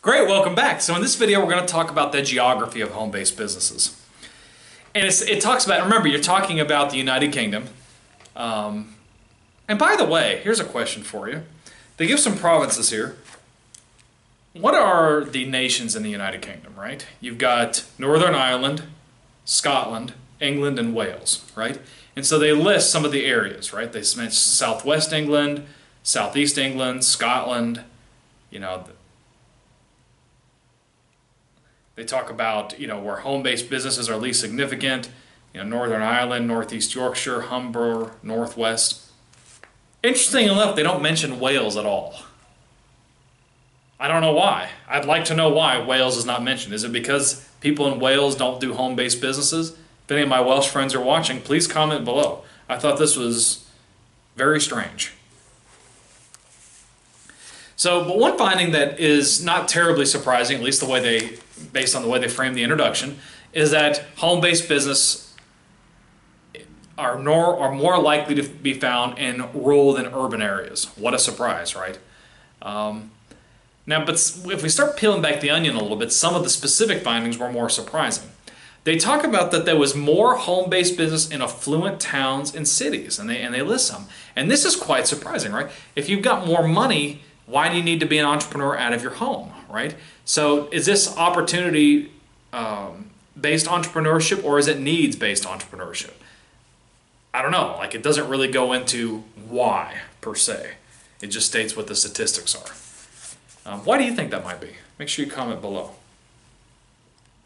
Great, welcome back. So in this video, we're going to talk about the geography of home-based businesses. And it talks about, remember, you're talking about the United Kingdom. And by the way, here's a question for you. They give some provinces here. What are the nations in the United Kingdom, right? You've got Northern Ireland, Scotland, England, and Wales, right? And so they list some of the areas, right? They mention Southwest England, Southeast England, Scotland, they talk about, where home-based businesses are least significant, Northern Ireland, Northeast Yorkshire, Humber, Northwest. Interesting enough, they don't mention Wales at all. I don't know why. I'd like to know why Wales is not mentioned. Is it because people in Wales don't do home-based businesses? If any of my Welsh friends are watching, please comment below. I thought this was very strange. So, but one finding that is not terribly surprising, at least based on the way they frame the introduction, is that home-based business are more likely to be found in rural than urban areas. What a surprise, right? Now, but if we start peeling back the onion a little bit, some of the specific findings were more surprising. They talk about that there was more home-based business in affluent towns and cities, and they list some. And this is quite surprising, right? If you've got more money, why do you need to be an entrepreneur out of your home, right? So is this opportunity based entrepreneurship, or is it needs-based entrepreneurship? I don't know. Like, it doesn't really go into why, per se. It just states what the statistics are. Why do you think that might be? Make sure you comment below.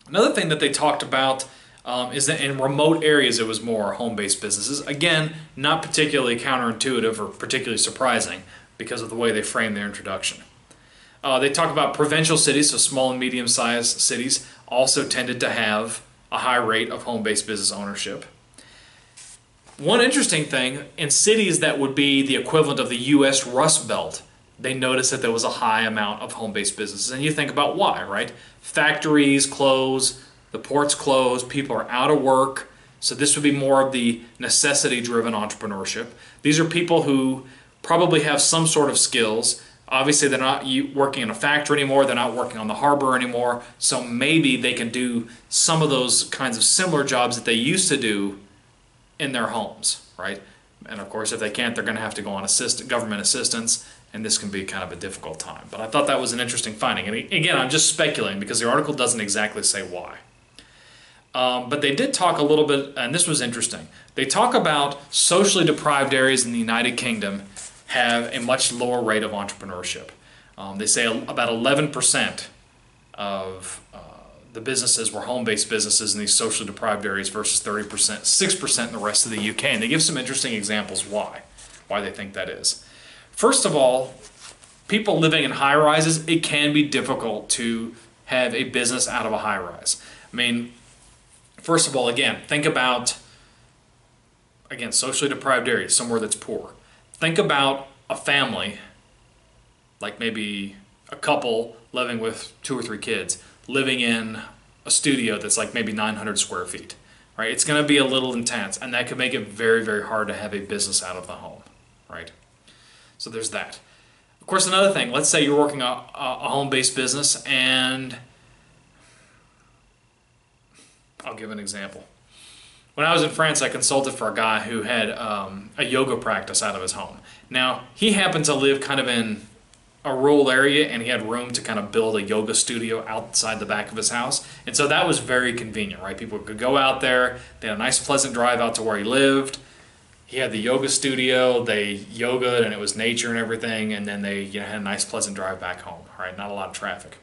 Another thing that they talked about is that in remote areas it was more home-based businesses. Again, not particularly counterintuitive or particularly surprising because of the way they frame their introduction. They talk about provincial cities, so small and medium-sized cities, also tended to have a high rate of home-based business ownership. One interesting thing, in cities that would be the equivalent of the U.S. Rust Belt, they noticed that there was a high amount of home-based businesses. And you think about why, right? Factories close, the ports close, people are out of work. So this would be more of the necessity-driven entrepreneurship. These are people who probably have some sort of skills. Obviously, they're not working in a factory anymore. They're not working on the harbor anymore. So maybe they can do some of those kinds of similar jobs that they used to do in their homes, right? And of course, if they can't, they're going to have to go on government assistance, and this can be kind of a difficult time. But I thought that was an interesting finding. And again, I'm just speculating because the article doesn't exactly say why. But they did talk a little bit, and this was interesting. They talk about socially deprived areas in the United Kingdom have a much lower rate of entrepreneurship. They say about 11% of the businesses were home-based businesses in these socially deprived areas versus 30%, 6% in the rest of the UK. And they give some interesting examples why they think that is. First of all, people living in high-rises, it can be difficult to have a business out of a high-rise. I mean, first of all, again, think about, socially deprived areas, somewhere that's poor. Think about a family, like maybe a couple living with 2 or 3 kids, living in a studio that's like maybe 900 square feet, right? It's going to be a little intense, and that could make it very, very hard to have a business out of the home, right? So there's that. Of course, another thing, let's say you're working a home-based business, and I'll give an example. When I was in France, I consulted for a guy who had a yoga practice out of his home. Now, he happened to live kind of in a rural area, and he had room to kind of build a yoga studio outside the back of his house. And so that was very convenient, right? People could go out there. They had a nice, pleasant drive out to where he lived. He had the yoga studio. They yogaed, and it was nature and everything. And then they had a nice, pleasant drive back home, right? Not a lot of traffic.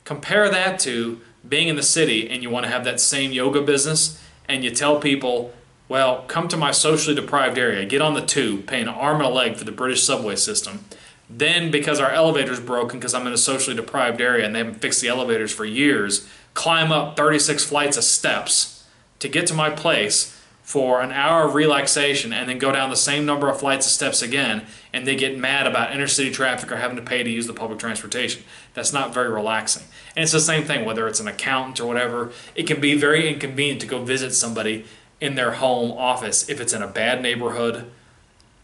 Compare that to being in the city, and you want to have that same yoga business, and you tell people, well, come to my socially deprived area, get on the tube, pay an arm and a leg for the British subway system. Then, because our elevator's broken, because I'm in a socially deprived area and they haven't fixed the elevators for years, climb up 36 flights of steps to get to my place for an hour of relaxation, and then go down the same number of flights of steps again, and they get mad about intercity traffic or having to pay to use the public transportation. That's not very relaxing. And it's the same thing, whether it's an accountant or whatever. It can be very inconvenient to go visit somebody in their home office if it's in a bad neighborhood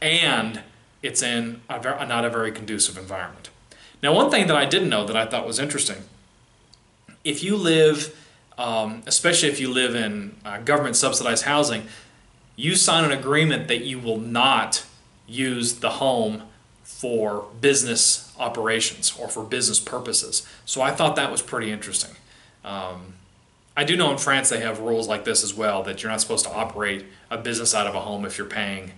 and it's in not a very conducive environment. Now, one thing that I didn't know that I thought was interesting, if you live, especially if you live in government subsidized housing, you sign an agreement that you will not use the home for business operations or for business purposes. So I thought that was pretty interesting. I do know in France they have rules like this as well, that you're not supposed to operate a business out of a home if you're paying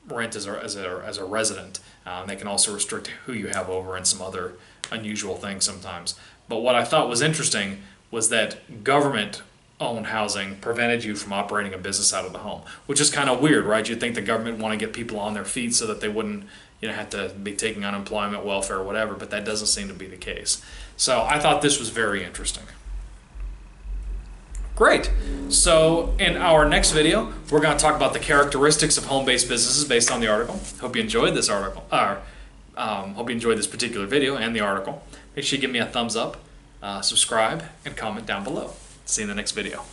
rent as a resident. They can also restrict who you have over and some other unusual things sometimes. But what I thought was interesting was that government-owned housing prevented you from operating a business out of the home, which is kind of weird, right? You'd think the government would want to get people on their feet so that they wouldn't, have to be taking unemployment, welfare, or whatever, but that doesn't seem to be the case. So I thought this was very interesting. Great. So in our next video, we're going to talk about the characteristics of home-based businesses based on the article. Hope you enjoyed this article. Hope you enjoyed this particular video and the article. Make sure you give me a thumbs up, subscribe, and comment down below. See you in the next video.